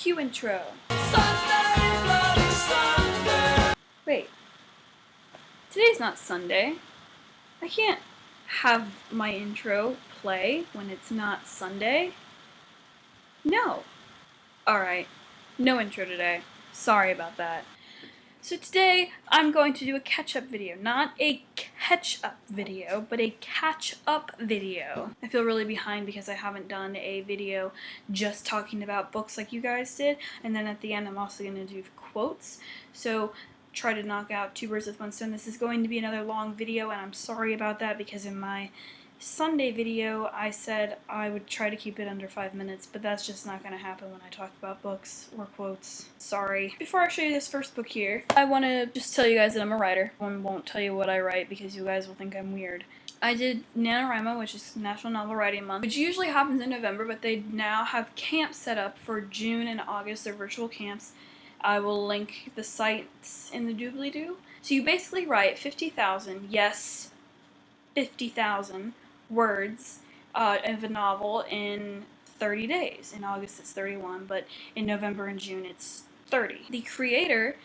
Cue intro. Sunday, bloody Sunday. Wait. Today's not Sunday. I can't have my intro play when it's not Sunday. No. Alright. No intro today. Sorry about that. So today, I'm going to do a catch-up video. Not a catch-up video, but a catch-up video. I feel really behind because I haven't done a video just talking about books like you guys did, and then at the end I'm also going to do quotes. So try to knock out two birds with one stone. This is going to be another long video, and I'm sorry about that because in my Sunday video, I said I would try to keep it under 5 minutes, but that's just not going to happen when I talk about books or quotes. Sorry. Before I show you this first book here, I want to just tell you guys that I'm a writer. I won't tell you what I write because you guys will think I'm weird. I did NaNoWriMo, which is National Novel Writing Month, which usually happens in November, but they now have camps set up for June and August. They're virtual camps. I will link the sites in the doobly-doo. So you basically write 50,000, yes, 50,000 words of a novel in 30 days. In August it's 31, but in November and June it's 30. The creator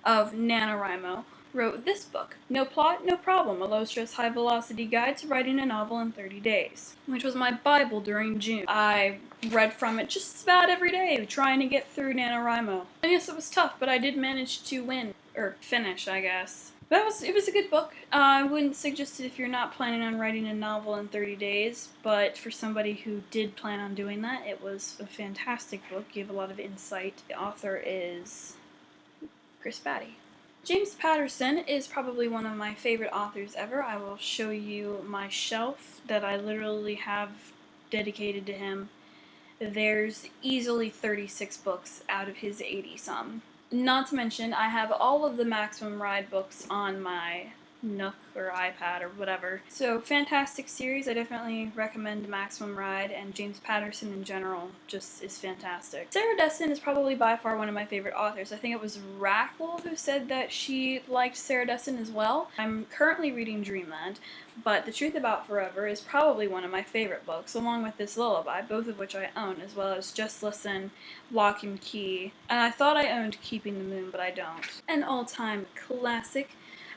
of NaNoWriMo wrote this book, No Plot, No Problem, a low-stress, high-velocity guide to writing a novel in 30 days, which was my Bible during June. I read from it just about every day, trying to get through NaNoWriMo. I guess it was tough, but I did manage to win, or finish, I guess. But it was a good book. I wouldn't suggest it if you're not planning on writing a novel in 30 days, but for somebody who did plan on doing that, it was a fantastic book, gave a lot of insight. The author is Chris Batty. James Patterson is probably one of my favorite authors ever. I will show you my shelf that I literally have dedicated to him. There's easily 36 books out of his 80-some. Not to mention, I have all of the Maximum Ride books on my Nook or iPad or whatever. So, fantastic series. I definitely recommend Maximum Ride, and James Patterson in general just is fantastic. Sarah Dessen is probably by far one of my favorite authors. I think it was Rackle who said that she liked Sarah Dessen as well. I'm currently reading Dreamland, but The Truth About Forever is probably one of my favorite books, along with this lullaby, both of which I own, as well as Just Listen, Lock and Key, and I thought I owned Keeping the Moon, but I don't. An all-time classic.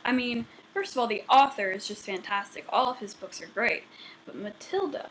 I mean, first of all, the author is just fantastic. All of his books are great, but Matilda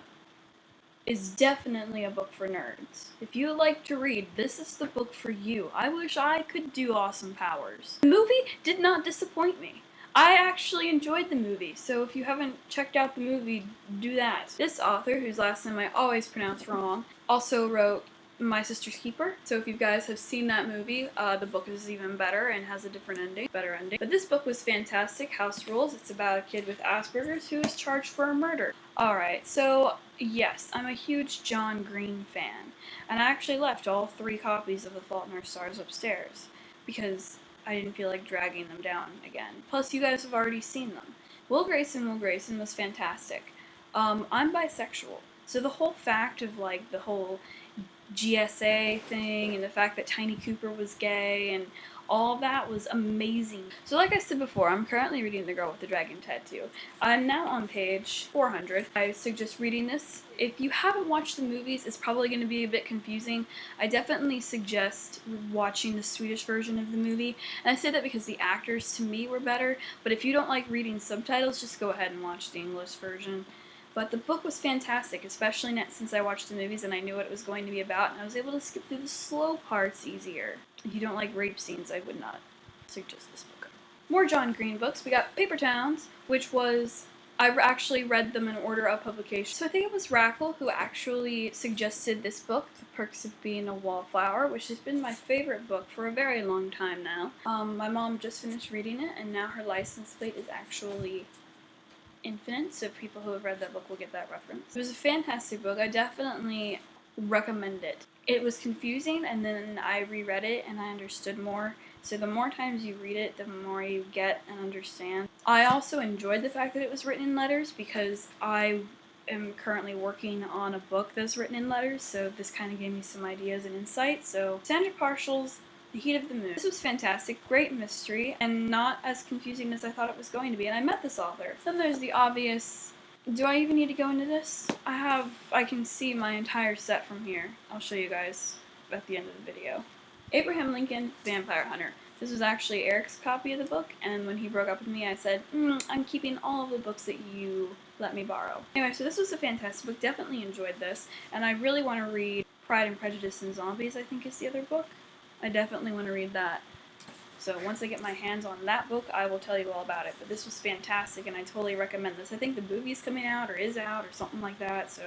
is definitely a book for nerds. If you like to read, this is the book for you. I wish I could do awesome powers. The movie did not disappoint me. I actually enjoyed the movie, so if you haven't checked out the movie, do that. This author, whose last name I always pronounce wrong, also wrote My Sister's Keeper, so if you guys have seen that movie, the book is even better and has a different ending, better ending. But this book was fantastic, House Rules. It's about a kid with Asperger's who is charged for a murder. Alright, so yes, I'm a huge John Green fan, and I actually left all 3 copies of The Fault in Our Stars upstairs, because I didn't feel like dragging them down again. Plus, you guys have already seen them. Will Grayson was fantastic. I'm bisexual, so the whole fact of, like, the whole GSA thing and the fact that Tiny Cooper was gay and all that was amazing. So like I said before, I'm currently reading The Girl with the Dragon Tattoo. I'm now on page 400. I suggest reading this. If you haven't watched the movies, it's probably going to be a bit confusing. I definitely suggest watching the Swedish version of the movie. And I say that because the actors, to me, were better. But if you don't like reading subtitles, just go ahead and watch the English version. But the book was fantastic, especially since I watched the movies and I knew what it was going to be about, and I was able to skip through the slow parts easier. If you don't like rape scenes, I would not suggest this book. More John Green books. We got Paper Towns, which was, I actually read them in order of publication. So I think it was Rackle who actually suggested this book, The Perks of Being a Wallflower, which has been my favorite book for a very long time now. My mom just finished reading it, and now her license plate is actually Infinite, so people who have read that book will get that reference. It was a fantastic book. I definitely recommend it. It was confusing, and then I reread it and I understood more. So the more times you read it, the more you get and understand. I also enjoyed the fact that it was written in letters because I am currently working on a book that's written in letters, so this kind of gave me some ideas and insight. So Sandra Parshall's The Heat of the Moon. This was fantastic, great mystery, and not as confusing as I thought it was going to be, and I met this author. Then there's the obvious, do I even need to go into this? I can see my entire set from here. I'll show you guys at the end of the video. Abraham Lincoln, Vampire Hunter. This was actually Eric's copy of the book, and when he broke up with me, I said, I'm keeping all of the books that you let me borrow. Anyway, so this was a fantastic book. Definitely enjoyed this, and I really want to read Pride and Prejudice and Zombies, I think is the other book. I definitely want to read that. So once I get my hands on that book, I will tell you all about it. But this was fantastic, and I totally recommend this. I think the movie's coming out, or is out, or something like that, so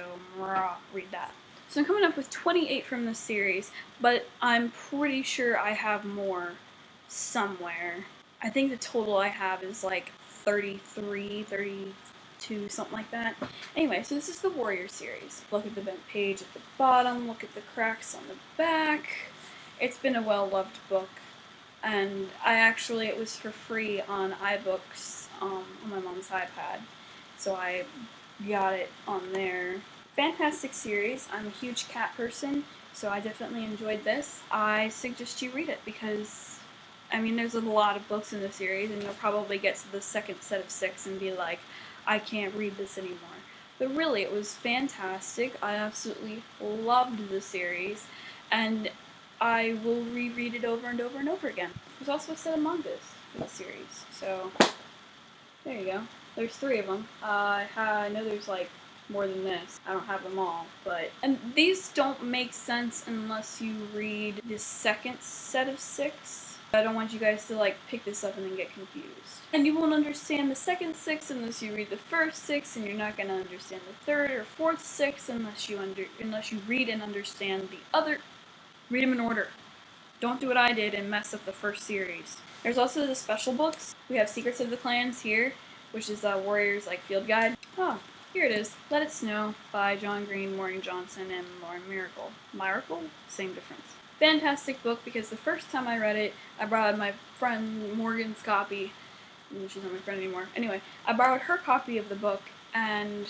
read that. So I'm coming up with 28 from this series, but I'm pretty sure I have more somewhere. I think the total I have is like 33, 32, something like that. Anyway, so this is the Warrior series. Look at the bent page at the bottom, look at the cracks on the back. It's been a well-loved book. And it was for free on iBooks on my mom's iPad, so I got it on there. Fantastic series. I'm a huge cat person, so I definitely enjoyed this. I suggest you read it because, there's a lot of books in the series, and you'll probably get to the second set of 6 and be like, I can't read this anymore. But really, it was fantastic. I absolutely loved the series, and I will reread it over and over and over again. There's also a set of mangas in the series, so there you go. There's 3 of them. I know there's like more than this. I don't have them all, and these don't make sense unless you read the second set of 6. I don't want you guys to like pick this up and then get confused. And you won't understand the second 6 unless you read the first 6, and you're not going to understand the third or fourth 6 unless you read and understand the other. Read them in order. Don't do what I did and mess up the first series. There's also the special books. We have Secrets of the Clans here, which is a Warriors field guide. Oh, here it is. Let It Snow by John Green, Maureen Johnson, and Lauren Miracle. Miracle? Same difference. Fantastic book because the first time I read it, I borrowed my friend Morgan's copy. She's not my friend anymore. Anyway, I borrowed her copy of the book and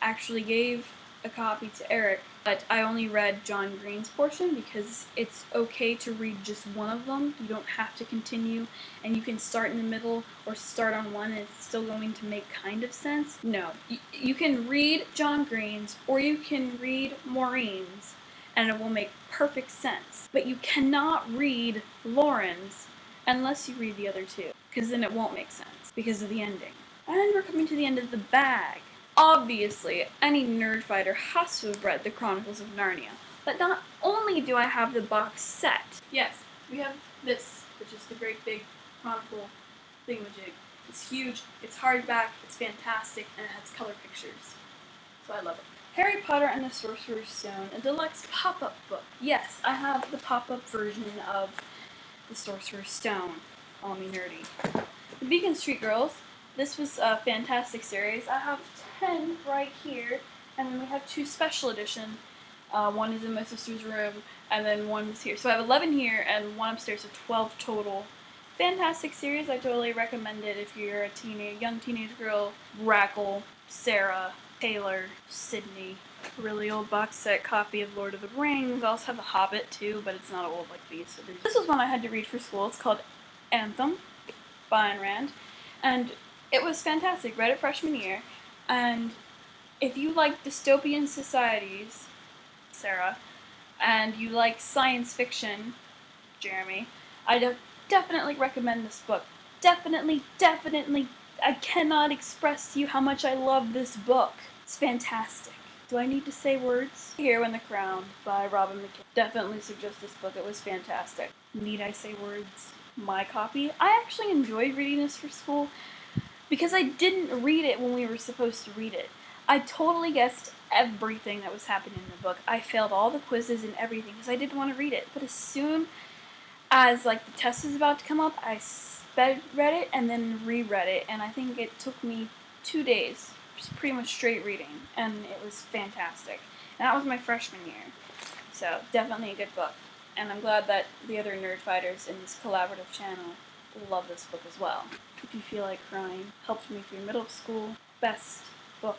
actually gave a copy to Eric, but I only read John Green's portion because it's okay to read just one of them. You don't have to continue, and you can start in the middle or start on one and it's still going to make kind of sense. No, you can read John Green's or you can read Maureen's and it will make perfect sense, but you cannot read Lauren's unless you read the other 2, because then it won't make sense because of the ending. And we're coming to the end of the bag. Obviously, any nerd fighter has to have read the Chronicles of Narnia, but not only do I have the box set, yes, we have this, which is the great big Chronicle thingamajig. It's huge, it's hardback, it's fantastic, and it has color pictures, so I love it. Harry Potter and the Sorcerer's Stone, a deluxe pop-up book. Yes, I have the pop-up version of the Sorcerer's Stone, all me nerdy. The Beacon Street Girls. This was a fantastic series. I have 10 right here, and then we have 2 special edition. One is in my sister's room, and then one is here. So I have 11 here, and 1 upstairs, so 12 total. Fantastic series. I totally recommend it if you're a young teenage girl. Rackle, Sarah, Taylor, Sydney. Really old box set copy of Lord of the Rings. I also have The Hobbit, too, but it's not old like these. So this was one I had to read for school. It's called Anthem by Ayn Rand, and it was fantastic. Read it freshman year, and if you like dystopian societies, Sarah, and you like science fiction, Jeremy, I definitely recommend this book. Definitely, I cannot express to you how much I love this book. It's fantastic. Do I need to say words? Here When the Crown by Robin McKay. Definitely suggest this book. It was fantastic. Need I say words? My copy. I actually enjoyed reading this for school, because I didn't read it when we were supposed to read it. I totally guessed everything that was happening in the book. I failed all the quizzes and everything because I didn't want to read it. But as soon as the test was about to come up, I read it and then reread it. And I think it took me 2 days, just pretty much straight reading. And it was fantastic. And that was my freshman year. So definitely a good book. And I'm glad that the other nerd fighters in this collaborative channel love this book as well. If you feel like crying, helped me through middle school. Best book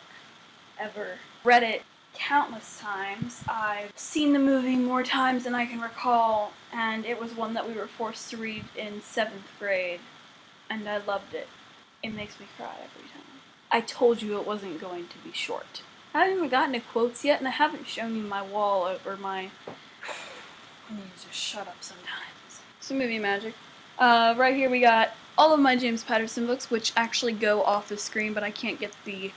ever. Read it countless times. I've seen the movie more times than I can recall, and it was one that we were forced to read in 7th grade, and I loved it. It makes me cry every time. I told you it wasn't going to be short. I haven't even gotten to quotes yet, and I haven't shown you my wall or my I need to just shut up sometimes. So movie magic. Right here we got all of my James Patterson books, which actually go off the screen, but I can't get the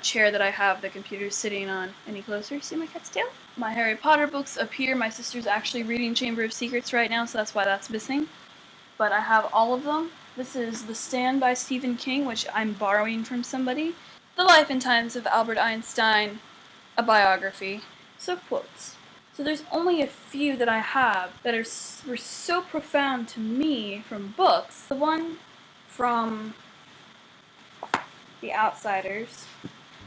chair that I have the computer sitting on any closer. See my cat's tail? My Harry Potter books up here. My sister's actually reading Chamber of Secrets right now, so that's why that's missing. But I have all of them. This is The Stand by Stephen King, which I'm borrowing from somebody. The Life and Times of Albert Einstein, a biography. So quotes. So there's only a few that I have that were so profound to me from books. The one from The Outsiders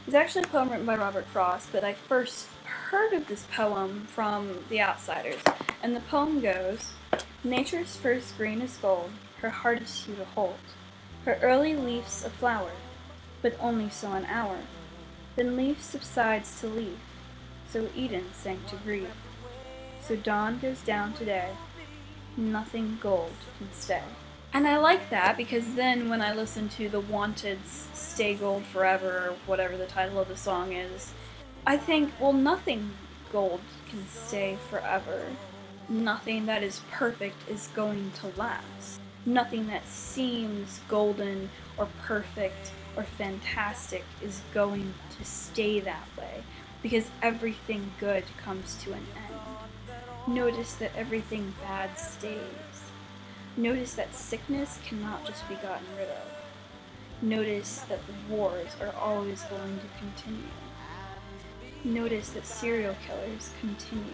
is actually a poem written by Robert Frost, but I first heard of this poem from The Outsiders. And the poem goes, "Nature's first green is gold, her heart is hue to hold. Her early leaf's a flower, but only so an hour. Then leaf subsides to leaf, so Eden sank to grief. So dawn goes down today, nothing gold can stay." And I like that because then when I listen to The Wanted's Stay Gold Forever, or whatever the title of the song is, I think, well, nothing gold can stay forever. Nothing that is perfect is going to last. Nothing that seems golden or perfect or fantastic is going to stay that way, because everything good comes to an end. Notice that everything bad stays. Notice that sickness cannot just be gotten rid of. Notice that the wars are always going to continue. Notice that serial killers continue,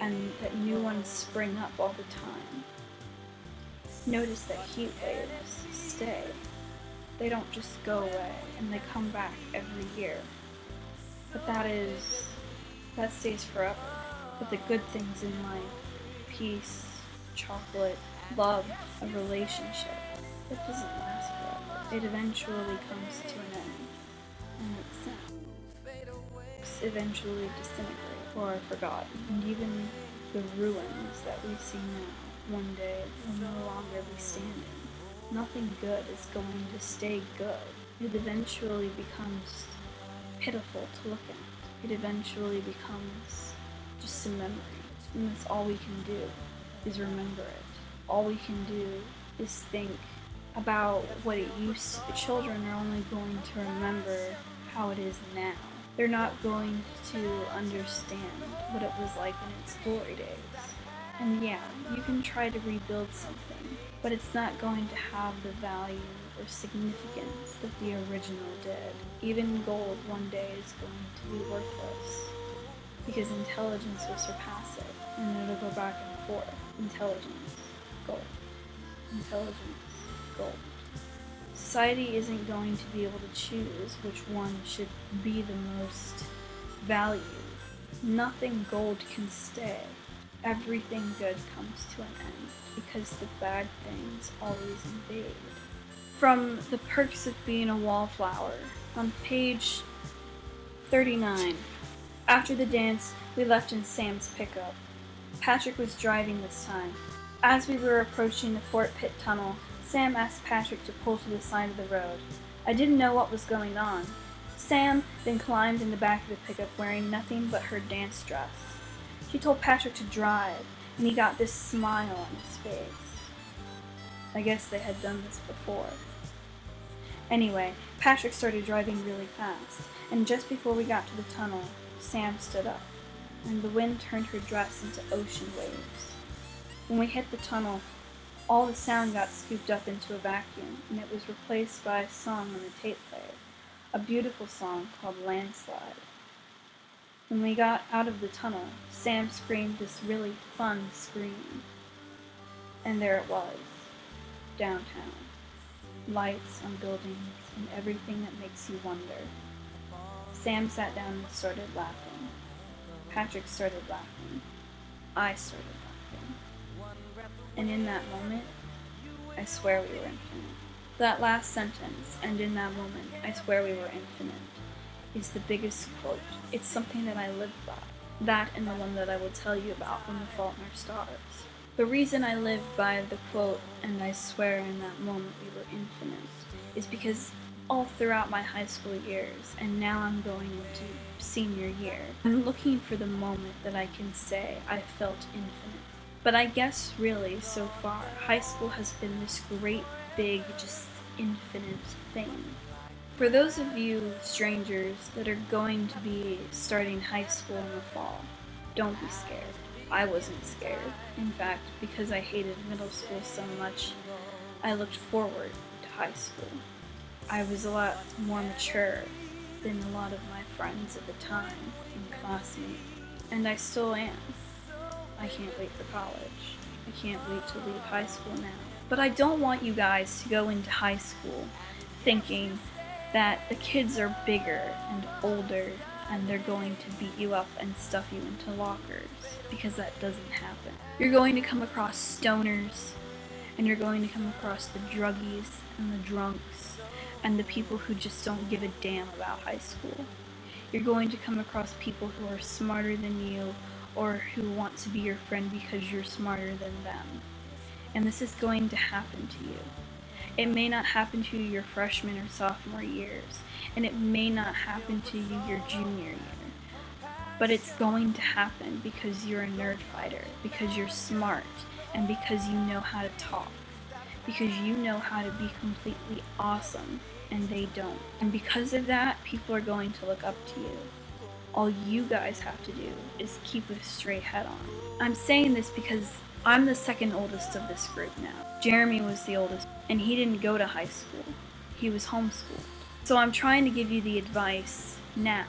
and that new ones spring up all the time. Notice that heat waves stay. They don't just go away, and they come back every year. But that stays forever. But the good things in life, peace, chocolate, love, a relationship, it doesn't last forever. It eventually comes to an end, and it's sad. It's eventually disintegrate or are forgotten, and even the ruins that we see now, one day will no longer be standing. Nothing good is going to stay good. It eventually becomes pitiful to look at. It eventually becomes just a memory, and that's all we can do, is remember it. All we can do is think about what it used to be. Children are only going to remember how it is now. They're not going to understand what it was like in its glory days. And yeah, you can try to rebuild something, but it's not going to have the value or significance that the original did. Even gold one day is going to be worthless, because intelligence will surpass it, and it'll go back and forth. Intelligence, gold. Intelligence, gold. Society isn't going to be able to choose which one should be the most valued. Nothing gold can stay. Everything good comes to an end, because the bad things always invade. From The Perks of Being a Wallflower, on page 39. After the dance, we left in Sam's pickup. Patrick was driving this time. As we were approaching the Fort Pitt Tunnel, Sam asked Patrick to pull to the side of the road. I didn't know what was going on. Sam then climbed in the back of the pickup wearing nothing but her dance dress. She told Patrick to drive, and he got this smile on his face. I guess they had done this before. Anyway, Patrick started driving really fast, and just before we got to the tunnel, Sam stood up, and the wind turned her dress into ocean waves. When we hit the tunnel, all the sound got scooped up into a vacuum, and it was replaced by a song on the tape player, a beautiful song called Landslide. When we got out of the tunnel, Sam screamed this really fun scream. And there it was, downtown. Lights on buildings and everything that makes you wonder. Sam sat down and started laughing. Patrick started laughing. I started laughing. And in that moment, I swear we were infinite. That last sentence, "and in that moment, I swear we were infinite," is the biggest quote. It's something that I live by. That and the one that I will tell you about from The Fault in Our Stars. The reason I live by the quote, "and I swear in that moment we were infinite," is because all throughout my high school years, and now I'm going into senior year. I'm looking for the moment that I can say I felt infinite. But I guess really, so far, high school has been this great, big, just infinite thing. For those of you strangers that are going to be starting high school in the fall, don't be scared. I wasn't scared. In fact, because I hated middle school so much, I looked forward to high school. I was a lot more mature than a lot of my friends at the time and classmates, and I still am. I can't wait for college. I can't wait to leave high school now. But I don't want you guys to go into high school thinking that the kids are bigger and older and they're going to beat you up and stuff you into lockers, because that doesn't happen. You're going to come across stoners, and you're going to come across the druggies and the drunks and the people who just don't give a damn about high school. You're going to come across people who are smarter than you or who want to be your friend because you're smarter than them. And this is going to happen to you. It may not happen to you your freshman or sophomore years, and it may not happen to you your junior year. But it's going to happen because you're a nerd fighter, because you're smart, and because you know how to talk. Because you know how to be completely awesome, and they don't. And because of that, people are going to look up to you. All you guys have to do is keep a straight head on. I'm saying this because I'm the second oldest of this group now. Jeremy was the oldest, and he didn't go to high school. He was homeschooled. So I'm trying to give you the advice now,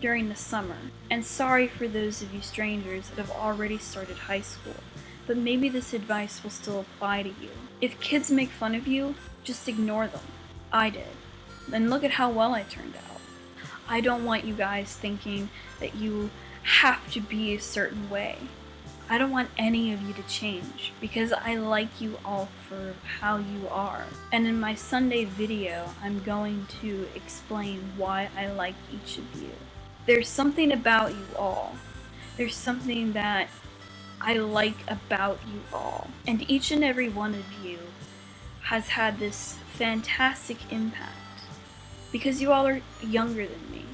during the summer. And sorry for those of you strangers that have already started high school, but maybe this advice will still apply to you. If kids make fun of you, just ignore them. I did. And look at how well I turned out. I don't want you guys thinking that you have to be a certain way. I don't want any of you to change, because I like you all for how you are. And in my Sunday video, I'm going to explain why I like each of you. There's something about you all. There's something that I like about you all. And each and every one of you has had this fantastic impact. Because you all are younger than me,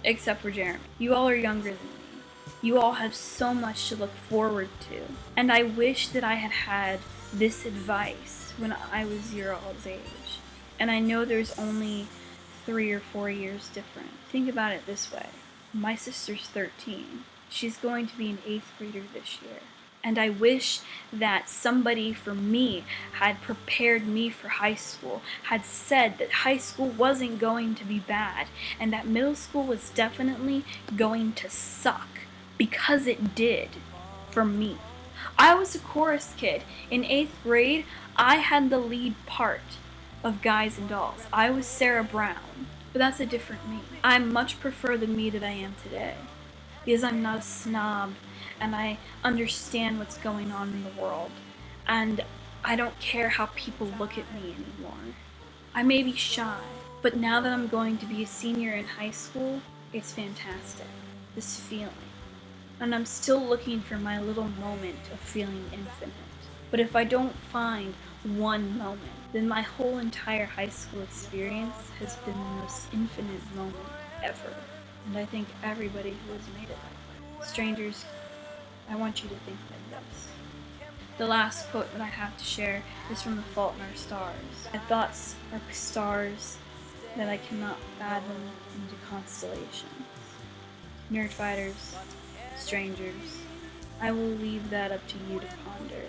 except for Jeremy. You all are younger than me. You all have so much to look forward to. And I wish that I had had this advice when I was your all's age. And I know there's only 3 or 4 years different. Think about it this way. My sister's 13. She's going to be an 8th grader this year. And I wish that somebody for me had prepared me for high school, had said that high school wasn't going to be bad, and that middle school was definitely going to suck, because it did, for me. I was a chorus kid. In 8th grade, I had the lead part of Guys and Dolls. I was Sarah Brown, but that's a different me. I much prefer the me that I am today, because I'm not a snob, and I understand what's going on in the world, and I don't care how people look at me anymore. I may be shy, but now that I'm going to be a senior in high school, it's fantastic, this feeling. And I'm still looking for my little moment of feeling infinite. But if I don't find one moment, then my whole entire high school experience has been the most infinite moment ever. And I think everybody who has made it that way. Strangers, I want you to think like this. The last quote that I have to share is from The Fault in Our Stars. My thoughts are stars that I cannot fathom into constellations. Nerd fighters, strangers, I will leave that up to you to ponder,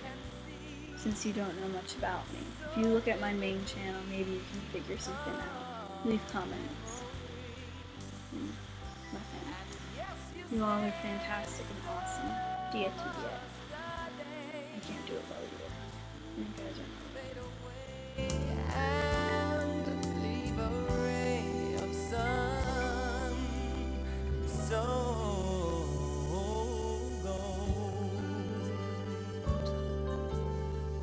since you don't know much about me. If you look at my main channel, maybe you can figure something out. Leave comments. My thanks. You all are fantastic and awesome. Dia to dia. I can't do it while you do. You guys are